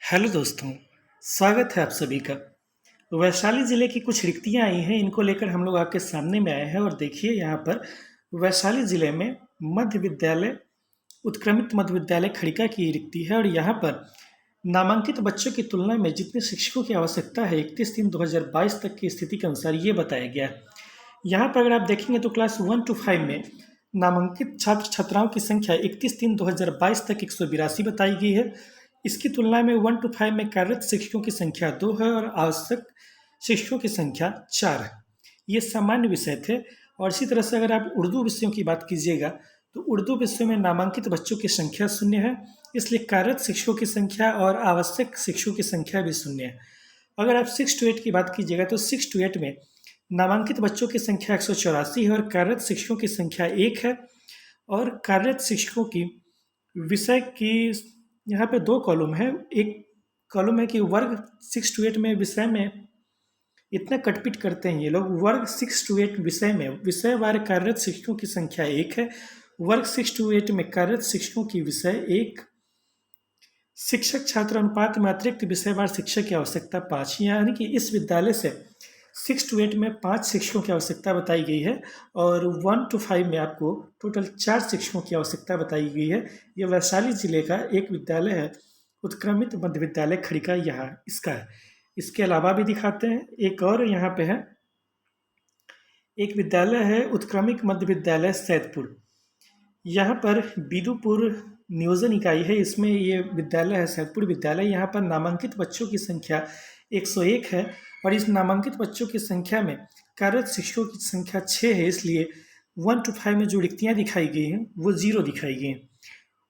Hello दोस्तों, स्वागत है आप सभी का। वैशाली ज़िले की कुछ रिक्तियां आई हैं, इनको लेकर हम लोग आपके सामने में आए हैं। और देखिए यहाँ पर वैशाली ज़िले में मध्य विद्यालय उत्क्रमित मध्य विद्यालय खड़िका की रिक्ति है। और यहाँ पर नामांकित बच्चों की तुलना में जितने शिक्षकों की आवश्यकता है 31/3/2022 तक की स्थिति के अनुसार ये बताया गया है। यहाँ पर अगर आप देखेंगे तो क्लास 1 to 5 में नामांकित छात्र छात्राओं की संख्या 31/3/2022 तक 182 बताई गई है। इसकी तुलना में 1 to 5 में कार्यरत शिक्षकों की संख्या 2 है और आवश्यक शिक्षकों की संख्या 4 है। ये सामान्य विषय थे। और इसी तरह से अगर आप उर्दू विषयों की बात कीजिएगा तो उर्दू विषय में नामांकित बच्चों की संख्या 0 है, इसलिए कार्यरत शिक्षकों की संख्या और आवश्यक शिक्षकों की संख्या भी 0 है। अगर आप 6 to 8 की बात कीजिएगा तो 6 to 8 में नामांकित बच्चों की संख्या 184 है और कार्यरत शिक्षकों की संख्या 1 है। और कार्यरत शिक्षकों की विषय की यहाँ पे 2 कॉलम है। एक कॉलम है कि वर्ग 6 to 8 में विषय में इतना कटपिट करते हैं ये लोग। वर्ग 6 to 8 विषय में विषयवार कार्यरत शिक्षकों की संख्या 1 है। वर्ग 6 to 8 में कार्यरत शिक्षकों की विषय 1। शिक्षक छात्र अनुपात में अतिरिक्त विषयवार शिक्षक की आवश्यकता 5, यानी कि इस विद्यालय से 6 to 8 में 5 शिक्षकों की आवश्यकता बताई गई है और 1 to 5 में आपको टोटल 4 शिक्षकों की आवश्यकता बताई गई है। यह वैशाली जिले का एक विद्यालय है, उत्क्रमित मध्य विद्यालय खड़िका यहाँ इसका है। इसके अलावा भी दिखाते हैं, एक और यहाँ पे है, एक विद्यालय है उत्क्रमित मध्य विद्यालय सैदपुर। यहाँ पर बिदुपुर नियोजन इकाई है, इसमें ये विद्यालय है सैदपुर विद्यालय। यहाँ पर नामांकित बच्चों की संख्या 101 है और इस नामांकित बच्चों की संख्या में कार्यरत शिक्षकों की संख्या 6 है, इसलिए 1 to 5 में जो रिक्तियाँ दिखाई गई हैं वो 0 दिखाई गई हैं।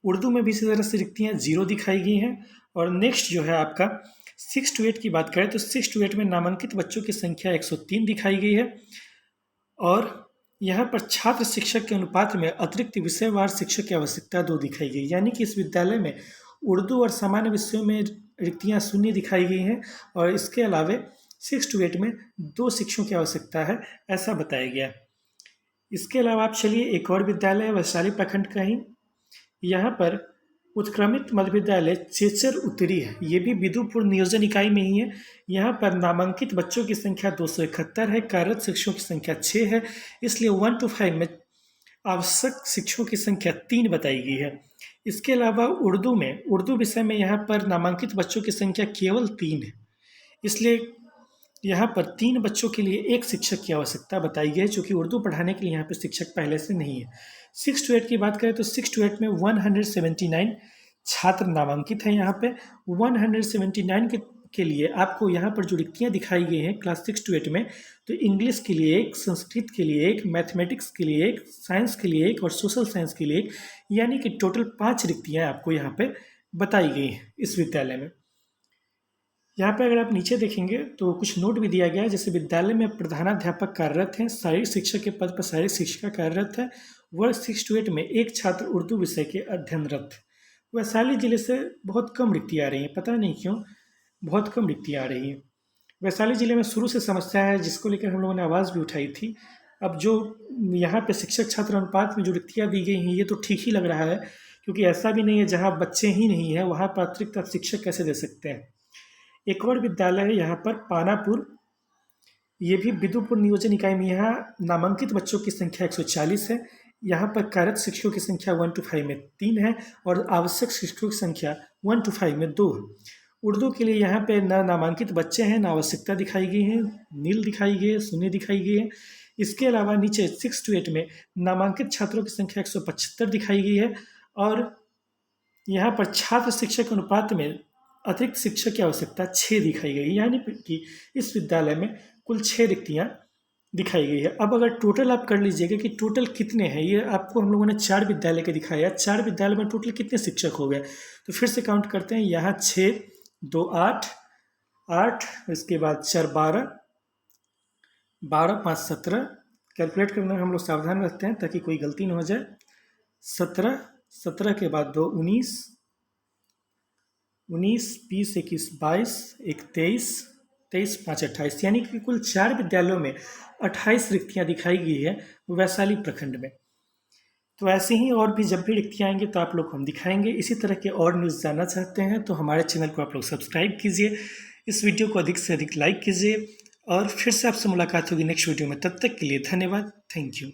उर्दू में भी इसी तरह से रिक्तियाँ 0 दिखाई गई हैं। और नेक्स्ट जो है आपका 6 to 8 की बात करें तो 6 to 8 में नामांकित बच्चों की संख्या 103 दिखाई गई है। और यहाँ पर छात्र शिक्षक के अनुपात में अतिरिक्त विषयवार शिक्षक की आवश्यकता 2 दिखाई गई, यानी कि इस विद्यालय में उर्दू और सामान्य विषयों में रिक्तियाँ 0 दिखाई गई हैं और इसके अलावे 6 to 8 में 2 शिक्षकों की आवश्यकता है, ऐसा बताया गया। इसके अलावा आप चलिए एक और विद्यालय है वैशाली प्रखंड का ही, यहाँ पर उत्क्रमित मध्य विद्यालय चेचर उत्तरी है, ये भी बिदुपुर नियोजन इकाई में ही है। यहाँ पर नामांकित बच्चों की संख्या 271 है, कार्यरत शिक्षकों की संख्या 6 है, इसलिए 1 to 5 में आवश्यक शिक्षकों की संख्या 3 बताई गई है। इसके अलावा उर्दू विषय में यहाँ पर नामांकित बच्चों की संख्या केवल 3 है, इसलिए यहाँ पर 3 बच्चों के लिए 1 शिक्षक की आवश्यकता बताई गई है, चूँकि उर्दू पढ़ाने के लिए यहाँ पर शिक्षक पहले से नहीं है। 6 to 8 की बात करें तो 6 to 8 में 179 छात्र नामांकित हैं। यहाँ पे 179 के लिए आपको यहाँ पर जो रिक्तियाँ दिखाई गई हैं क्लास 6 to 8 में, तो इंग्लिश के लिए 1, संस्कृत के लिए 1, मैथमेटिक्स के लिए 1, साइंस के लिए 1 और सोशल साइंस के लिए 1, यानी कि टोटल 5 रिक्तियाँ आपको यहाँ पे बताई गई हैं इस विद्यालय में। यहाँ पे अगर आप नीचे देखेंगे तो कुछ नोट भी दिया गया है, जैसे विद्यालय में प्रधानाध्यापक कार्यरत हैं, शारीरिक शिक्षक के पद पर शारीरिक शिक्षिका कार्यरत है। वर्ग 6 to 8 में 1 छात्र उर्दू विषय के अध्ययनरत है। वैशाली जिले से बहुत कम रिक्तियाँ आ रही हैं, पता नहीं क्यों बहुत कम रिक्तियाँ आ रही हैं। वैशाली जिले में शुरू से समस्या है जिसको लेकर हम लोगों ने आवाज़ भी उठाई थी। अब जो यहाँ पे शिक्षक छात्र अनुपात में जो रिक्तियाँ दी गई हैं ये तो ठीक ही लग रहा है, क्योंकि ऐसा भी नहीं है जहाँ बच्चे ही नहीं हैं वहाँ पर अतिरिक्त आप शिक्षक कैसे दे सकते हैं। एक और विद्यालय है यहाँ पर पानापुर, ये भी बिदुपुर नियोजन इकाई में। यहाँ नामांकित बच्चों की संख्या 140 है। यहाँ पर कार्यरत शिक्षकों की संख्या 1 to 5 में 3 है और आवश्यक शिक्षकों की संख्या 1 to 5 में 2 है। उर्दू के लिए यहाँ पे न नामांकित बच्चे हैं, न आवश्यकता दिखाई गई है, नील दिखाई गई है, शून्य दिखाई गई है। इसके अलावा नीचे 6 to 8 में नामांकित छात्रों की संख्या 175 दिखाई गई है और यहाँ पर छात्र शिक्षक अनुपात में अतिरिक्त शिक्षक की आवश्यकता 6 दिखाई गई, यानी कि इस विद्यालय में कुल 6 रिक्तियाँ दिखाई गई है। अब अगर टोटल आप कर लीजिएगा कि टोटल कितने हैं, ये आपको हम लोगों ने 4 विद्यालय के दिखाया, 4 विद्यालय में टोटल कितने शिक्षक हो गए, तो फिर से काउंट करते हैं। यहाँ 6, 2 8, 8, इसके बाद 4 12, 12 5 17, कैलकुलेट करने में हम लोग सावधान रहते हैं ताकि कोई गलती ना हो जाए। 17, 17 के बाद 2 19, 19 20 21 22, एक 23, 23 5 28, यानी कि कुल 4 विद्यालयों में 28 रिक्तियाँ दिखाई गई है वैशाली प्रखंड में। तो ऐसे ही और भी जब भी रिक्तियाँ आएंगी तो आप लोग को हम दिखाएंगे। इसी तरह के और न्यूज़ जानना चाहते हैं तो हमारे चैनल को आप लोग सब्सक्राइब कीजिए, इस वीडियो को अधिक से अधिक लाइक कीजिए और फिर से आपसे मुलाकात होगी नेक्स्ट वीडियो में। तब तक के लिए धन्यवाद। Thank you.